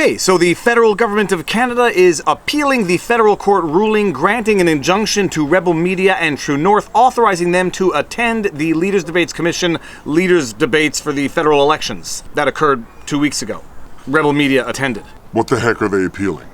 Okay, so the federal government of Canada is appealing the federal court ruling granting an injunction to Rebel Media and True North, authorizing them to attend the Leaders Debates Commission Leaders Debates for the federal elections that occurred 2 weeks ago. Rebel Media attended. What the heck are they appealing?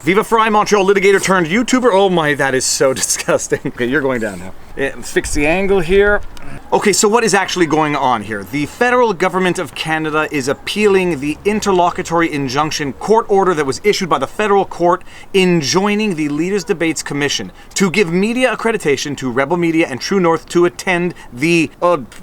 Viva Frei, Montreal litigator turned YouTuber. Oh my, that is so disgusting. Okay, you're going down now. Let's fix the angle here. Okay, so what is actually going on here? The federal government of Canada is appealing the interlocutory injunction court order that was issued by the federal court enjoining the Leaders Debates Commission to give media accreditation to Rebel Media and True North to attend the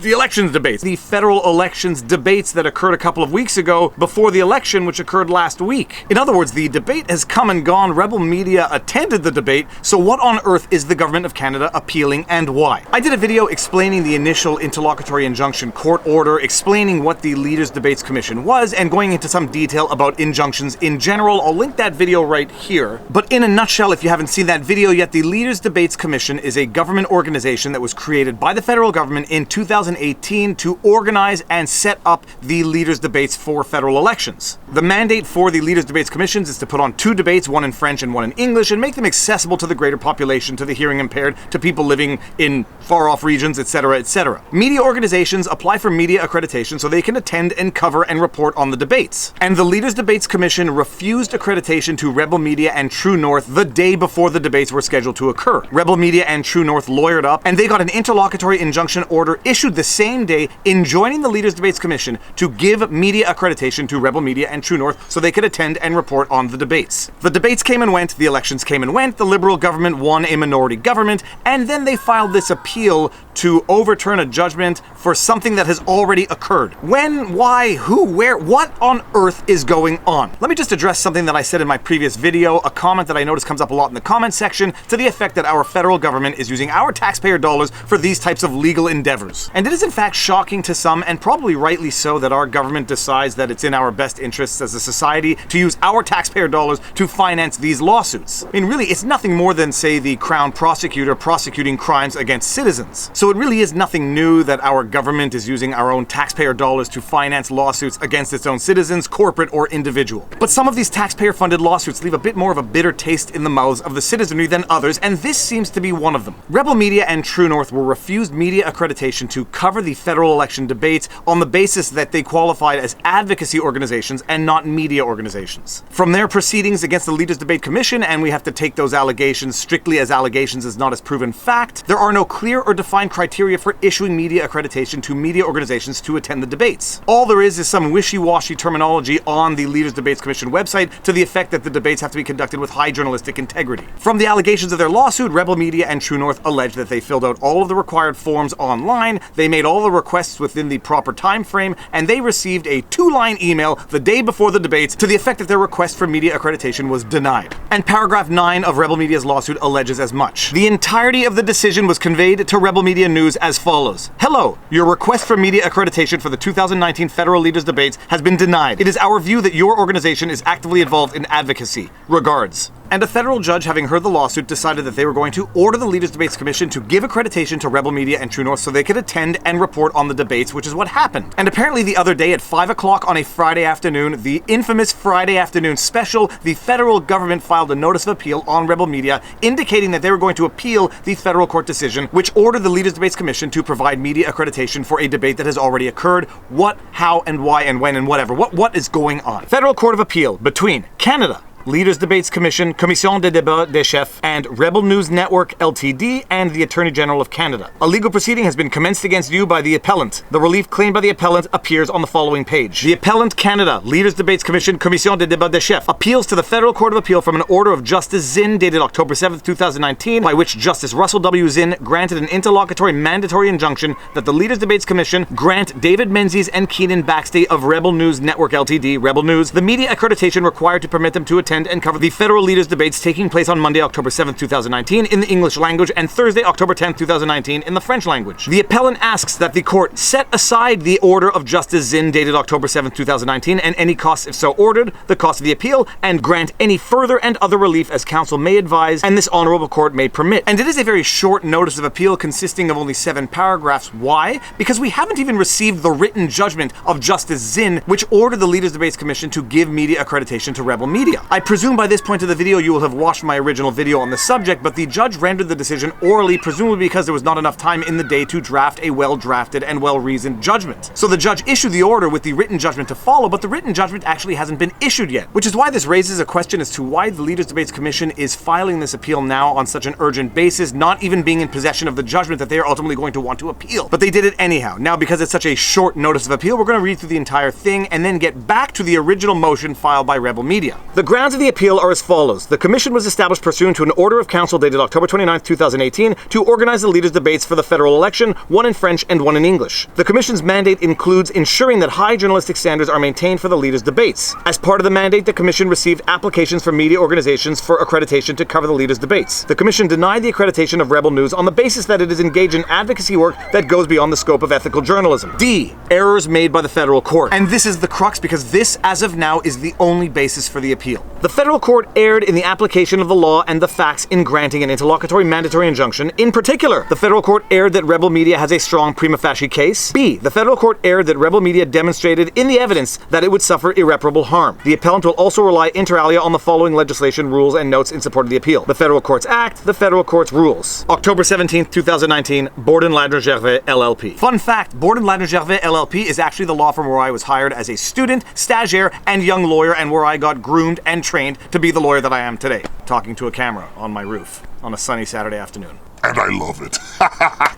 elections debates. The federal elections debates that occurred a couple of weeks ago before the election, which occurred last week. In other words, the debate has come and gone. Rebel Media attended the debate, so what on earth is the government of Canada appealing and why? I did a video explaining the initial interlocutory injunction court order, explaining what the Leaders Debates Commission was, and going into some detail about injunctions in general. I'll link that video right here. But in a nutshell, if you haven't seen that video yet, the Leaders Debates Commission is a government organization that was created by the federal government in 2018 to organize and set up the Leaders Debates for federal elections. The mandate for the Leaders Debates Commissions is to put on 2 debates, one in French and one in English, and make them accessible to the greater population, to the hearing impaired, to people living in far-off regions, etc., etc. Media organizations apply for media accreditation so they can attend and cover and report on the debates. And the Leaders Debates Commission refused accreditation to Rebel Media and True North the day before the debates were scheduled to occur. Rebel Media and True North lawyered up, and they got an interlocutory injunction order issued the same day enjoining the Leaders Debates Commission to give media accreditation to Rebel Media and True North so they could attend and report on the debates. The debates came and went, the elections came and went, the Liberal government won a minority government, and then they filed this appeal to overturn a judgment for something that has already occurred. When, why, who, where, what on earth is going on? Let me just address something that I said in my previous video, a comment that I notice comes up a lot in the comment section, to the effect that our federal government is using our taxpayer dollars for these types of legal endeavors. And it is in fact shocking to some, and probably rightly so, that our government decides that it's in our best interests as a society to use our taxpayer dollars to finance these lawsuits. I mean, really, it's nothing more than, say, the Crown prosecutor prosecuting crimes against citizens. So it really is nothing new that our government is using our own taxpayer dollars to finance lawsuits against its own citizens, corporate or individual. But some of these taxpayer-funded lawsuits leave a bit more of a bitter taste in the mouths of the citizenry than others, and this seems to be one of them. Rebel Media and True North were refused media accreditation to cover the federal election debates on the basis that they qualified as advocacy organizations and not media organizations. From their proceedings against the Leaders Debate Commission, and we have to take those allegations strictly as allegations as not as proven fact, there are no clear or defined criteria for issuing media accreditation to media organizations to attend the debates. All there is some wishy-washy terminology on the Leaders Debates Commission website to the effect that the debates have to be conducted with high journalistic integrity. From the allegations of their lawsuit, Rebel Media and True North allege that they filled out all of the required forms online, they made all the requests within the proper time frame, and they received a 2-line email the day before the debates to the effect that their request for media accreditation was denied. And paragraph 9 of Rebel Media's lawsuit alleges as much. The entirety of the decision was conveyed to Rebel Media News as follows. Hello, your request for media accreditation for the 2019 federal leaders debates has been denied. It is our view that your organization is actively involved in advocacy. Regards. And a federal judge, having heard the lawsuit, decided that they were going to order the Leaders Debates Commission to give accreditation to Rebel Media and True North so they could attend and report on the debates, which is what happened. And apparently the other day at 5 o'clock on a Friday afternoon, the infamous Friday afternoon special, the federal government filed a notice of appeal on Rebel Media, indicating that they were going to appeal the federal court decision, which ordered the Leaders Debates Commission to provide media accreditation for a debate that has already occurred. What, how, and why, and when, and whatever. What is going on? Federal Court of Appeal between Canada, Leaders Debates Commission, Commission de débat des chefs, and Rebel News Network Ltd, and the Attorney General of Canada. A legal proceeding has been commenced against you by the appellant. The relief claimed by the appellant appears on the following page. The appellant, Canada, Leaders Debates Commission, Commission de débat des chefs, appeals to the Federal Court of Appeal from an order of Justice Zinn dated October 7th, 2019, by which Justice Russell W. Zinn granted an interlocutory mandatory injunction that the Leaders Debates Commission grant David Menzies and Keenan Baxter of Rebel News Network Ltd, Rebel News, the media accreditation required to permit them to attend attend and cover the federal leaders' debates taking place on Monday, October 7th, 2019 in the English language and Thursday, October 10th, 2019 in the French language. The appellant asks that the court set aside the order of Justice Zinn dated October 7th, 2019 and any costs if so ordered, the cost of the appeal, and grant any further and other relief as counsel may advise and this honorable court may permit. And it is a very short notice of appeal consisting of only 7 paragraphs. Why? Because we haven't even received the written judgment of Justice Zinn, which ordered the Leaders Debates Commission to give media accreditation to rebel media. I presume by this point of the video you will have watched my original video on the subject, but the judge rendered the decision orally, presumably because there was not enough time in the day to draft a well-drafted and well-reasoned judgment. So the judge issued the order with the written judgment to follow, but the written judgment actually hasn't been issued yet, which is why this raises a question as to why the Leaders Debates Commission is filing this appeal now on such an urgent basis, not even being in possession of the judgment that they are ultimately going to want to appeal. But they did it anyhow. Now, because it's such a short notice of appeal, we're going to read through the entire thing and then get back to the original motion filed by Rebel Media. The grounds of the appeal are as follows. The commission was established pursuant to an order of council dated October 29th, 2018 to organize the leaders' debates for the federal election, one in French and one in English. The commission's mandate includes ensuring that high journalistic standards are maintained for the leaders' debates. As part of the mandate, the commission received applications from media organizations for accreditation to cover the leaders' debates. The commission denied the accreditation of Rebel News on the basis that it is engaged in advocacy work that goes beyond the scope of ethical journalism. D. Errors made by the federal court. And this is the crux because this, as of now, is the only basis for the appeal. The federal court erred in the application of the law and the facts in granting an interlocutory mandatory injunction. In particular, the federal court erred that Rebel Media has a strong prima facie case. B. The federal court erred that Rebel Media demonstrated in the evidence that it would suffer irreparable harm. The appellant will also rely inter alia on the following legislation, rules, and notes in support of the appeal. The Federal Courts Act, the Federal Courts Rules. October 17th, 2019, Borden Ladner Gervais, LLP. Fun fact, Borden Ladner Gervais, LLP is actually the law firm where I was hired as a student, stagiaire, and young lawyer, and where I got groomed and trained to be the lawyer that I am today, talking to a camera on my roof on a sunny Saturday afternoon. And I love it.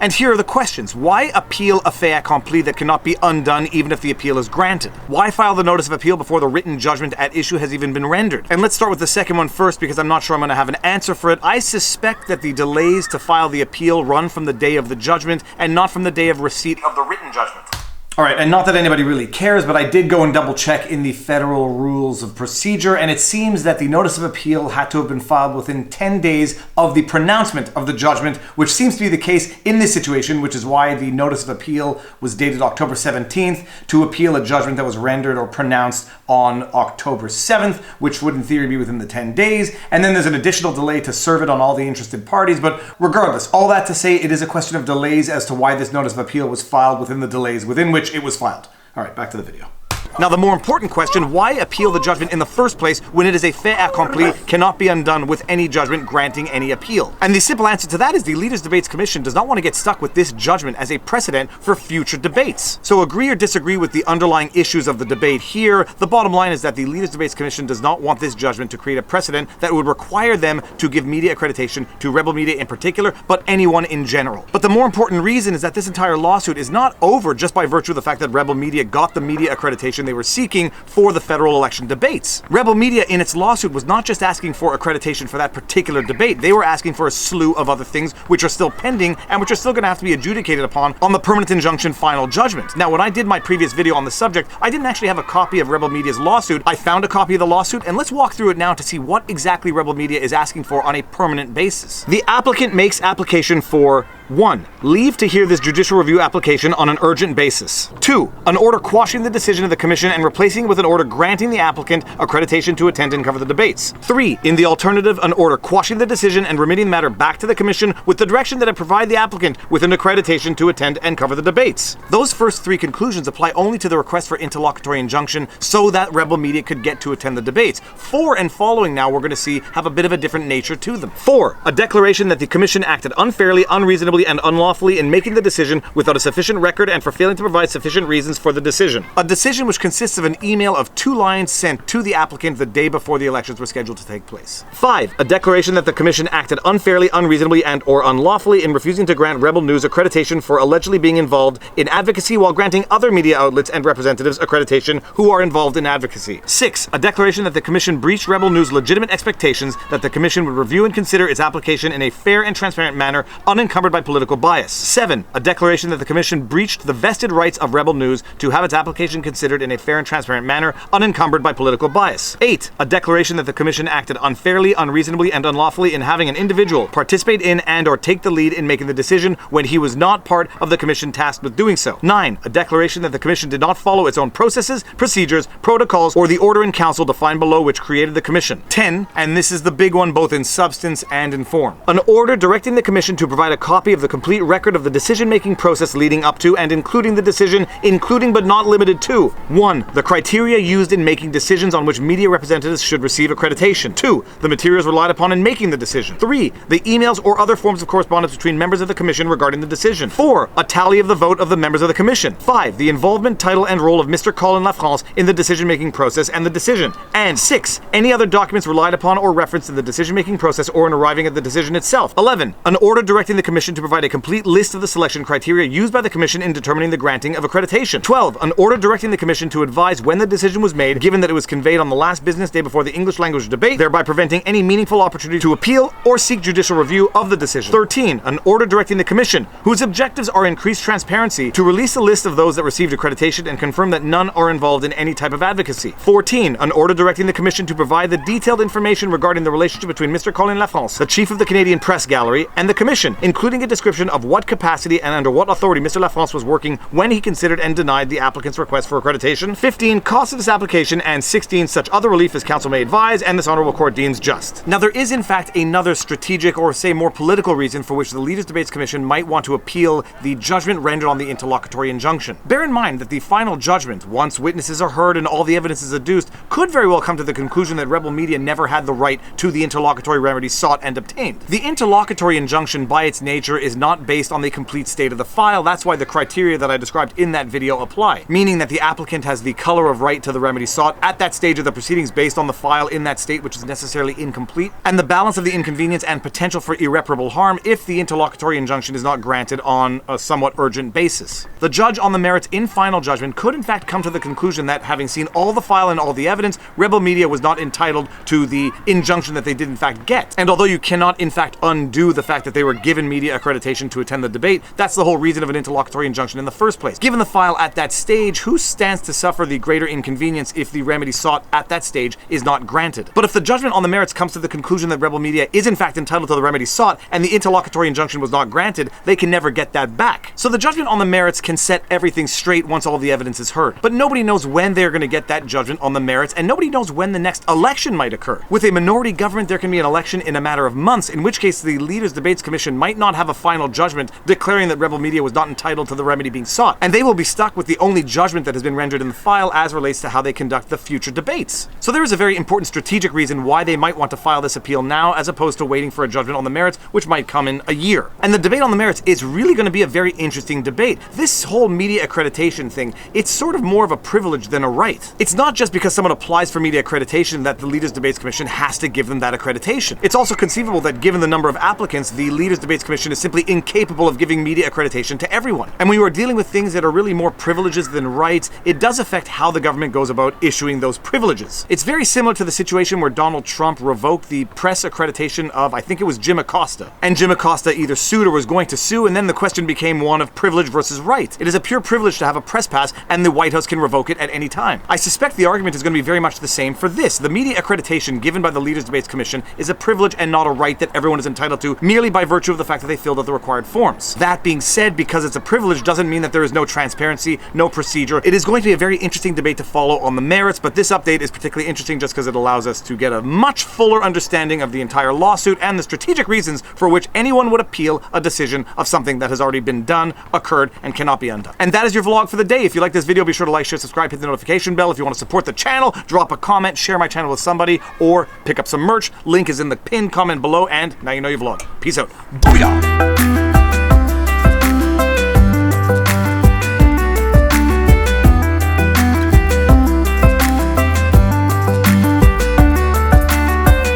And here are the questions. Why appeal a fait accompli that cannot be undone even if the appeal is granted? Why file the notice of appeal before the written judgment at issue has even been rendered? And let's start with the second one first because I'm not sure I'm going to have an answer for it. I suspect that the delays to file the appeal run from the day of the judgment and not from the day of receipt of the written judgment. All right, and not that anybody really cares, but I did go and double check in the federal rules of procedure, and it seems that the notice of appeal had to have been filed within 10 days of the pronouncement of the judgment, which seems to be the case in this situation, which is why the notice of appeal was dated October 17th to appeal a judgment that was rendered or pronounced on October 7th, which would in theory be within the 10 days. And then there's an additional delay to serve it on all the interested parties. But regardless, all that to say, it is a question of delays as to why this notice of appeal was filed within the delays within which it was filed. All right, back to the video. Now, the more important question, why appeal the judgment in the first place when it is a fait accompli, cannot be undone with any judgment granting any appeal? And the simple answer to that is the Leaders Debates Commission does not want to get stuck with this judgment as a precedent for future debates. So agree or disagree with the underlying issues of the debate here, the bottom line is that the Leaders Debates Commission does not want this judgment to create a precedent that would require them to give media accreditation to Rebel Media in particular, but anyone in general. But the more important reason is that this entire lawsuit is not over just by virtue of the fact that Rebel Media got the media accreditation they were seeking for the federal election debates. Rebel Media in its lawsuit was not just asking for accreditation for that particular debate, they were asking for a slew of other things which are still pending and which are still going to have to be adjudicated upon on the permanent injunction final judgment. Now, when I did my previous video on the subject, I didn't actually have a copy of Rebel Media's lawsuit. I found a copy of the lawsuit, and let's walk through it now to see what exactly Rebel Media is asking for on a permanent basis. The applicant makes application for 1. Leave to hear this judicial review application on an urgent basis. 2. An order quashing the decision of the commission and replacing it with an order granting the applicant accreditation to attend and cover the debates. 3. In the alternative, an order quashing the decision and remitting the matter back to the commission with the direction that it provide the applicant with an accreditation to attend and cover the debates. Those first 3 conclusions apply only to the request for interlocutory injunction so that Rebel Media could get to attend the debates. 4 and following now we're going to see have a bit of a different nature to them. 4. A declaration that the commission acted unfairly, unreasonably, and unlawfully in making the decision without a sufficient record and for failing to provide sufficient reasons for the decision. A decision which consists of an email of 2 lines sent to the applicant the day before the elections were scheduled to take place. 5. A declaration that the commission acted unfairly, unreasonably, and or unlawfully in refusing to grant Rebel News accreditation for allegedly being involved in advocacy while granting other media outlets and representatives accreditation who are involved in advocacy. 6. A declaration that the commission breached Rebel News' legitimate expectations that the commission would review and consider its application in a fair and transparent manner, unencumbered by political political bias. 7. A declaration that the Commission breached the vested rights of Rebel News to have its application considered in a fair and transparent manner, unencumbered by political bias. 8. A declaration that the Commission acted unfairly, unreasonably, and unlawfully in having an individual participate in and or take the lead in making the decision when he was not part of the Commission tasked with doing so. 9. A declaration that the Commission did not follow its own processes, procedures, protocols, or the order in council defined below which created the Commission. 10. And this is the big one both in substance and in form. An order directing the Commission to provide a copy of the complete record of the decision-making process leading up to and including the decision, including but not limited to: 1. The criteria used in making decisions on which media representatives should receive accreditation. 2. The materials relied upon in making the decision. 3. The emails or other forms of correspondence between members of the Commission regarding the decision. 4. A tally of the vote of the members of the Commission. 5. The involvement, title, and role of Mr. Colin Lafrance in the decision-making process and the decision. And 6. Any other documents relied upon or referenced in the decision-making process or in arriving at the decision itself. 11. An order directing the Commission to provide a complete list of the selection criteria used by the Commission in determining the granting of accreditation. 12. An order directing the Commission to advise when the decision was made, given that it was conveyed on the last business day before the English language debate, thereby preventing any meaningful opportunity to appeal or seek judicial review of the decision. 13. An order directing the Commission, whose objectives are increased transparency, to release a list of those that received accreditation and confirm that none are involved in any type of advocacy. 14. An order directing the Commission to provide the detailed information regarding the relationship between Mr. Colin Lafrance, the chief of the Canadian Press Gallery, and the Commission, including a description of what capacity and under what authority Mr. Lafrance was working when he considered and denied the applicant's request for accreditation. 15. Cost of this application, and 16. Such other relief as Council may advise and this Honourable Court deems just. Now, there is in fact another strategic or say more political reason for which the Leaders' Debates Commission might want to appeal the judgment rendered on the interlocutory injunction. Bear in mind that the final judgment, once witnesses are heard and all the evidence is adduced, could very well come to the conclusion that Rebel Media never had the right to the interlocutory remedy sought and obtained. The interlocutory injunction by its nature is not based on the complete state of the file. That's why the criteria that I described in that video apply, meaning that the applicant has the color of right to the remedy sought at that stage of the proceedings based on the file in that state, which is necessarily incomplete, and the balance of the inconvenience and potential for irreparable harm if the interlocutory injunction is not granted on a somewhat urgent basis. The judge on the merits in final judgment could in fact come to the conclusion that, having seen all the file and all the evidence, Rebel Media was not entitled to the injunction that they did in fact get. And although you cannot in fact undo the fact that they were given media accreditation to attend the debate, that's the whole reason of an interlocutory injunction in the first place. Given the file at that stage, who stands to suffer the greater inconvenience if the remedy sought at that stage is not granted? But if the judgment on the merits comes to the conclusion that Rebel Media is in fact entitled to the remedy sought and the interlocutory injunction was not granted, they can never get that back. So the judgment on the merits can set everything straight once all the evidence is heard. But nobody knows when they're going to get that judgment on the merits, and nobody knows when the next election might occur. With a minority government, there can be an election in a matter of months, in which case the Leaders' Debates Commission might not have a final judgment declaring that Rebel Media was not entitled to the remedy being sought, and they will be stuck with the only judgment that has been rendered in the file as relates to how they conduct the future debates. So there is a very important strategic reason why they might want to file this appeal now as opposed to waiting for a judgment on the merits, which might come in a year. And the debate on the merits is really going to be a very interesting debate. This whole media accreditation thing, it's sort of more of a privilege than a right. It's not just because someone applies for media accreditation that the Leaders' Debates Commission has to give them that accreditation. It's also conceivable that given the number of applicants, the Leaders' Debates Commission is simply incapable of giving media accreditation to everyone. And when you are dealing with things that are really more privileges than rights, it does affect how the government goes about issuing those privileges. It's very similar to the situation where Donald Trump revoked the press accreditation of, I think it was Jim Acosta. And Jim Acosta either sued or was going to sue, and then the question became one of privilege versus right. It is a pure privilege to have a press pass, and the White House can revoke it at any time. I suspect the argument is going to be very much the same for this. The media accreditation given by the Leaders' Debates Commission is a privilege and not a right that everyone is entitled to merely by virtue of the fact that they filled out the required forms. That being said, because it's a privilege doesn't mean that there is no transparency, no procedure. It is going to be a very interesting debate to follow on the merits, but this update is particularly interesting just because it allows us to get a much fuller understanding of the entire lawsuit and the strategic reasons for which anyone would appeal a decision of something that has already been done, occurred, and cannot be undone. And that is your vlog for the day. If you like this video, be sure to like, share, subscribe, hit the notification bell. If you want to support the channel, drop a comment, share my channel with somebody, or pick up some merch. Link is in the pinned comment below, and now you know your vlog. Peace out. Booyah!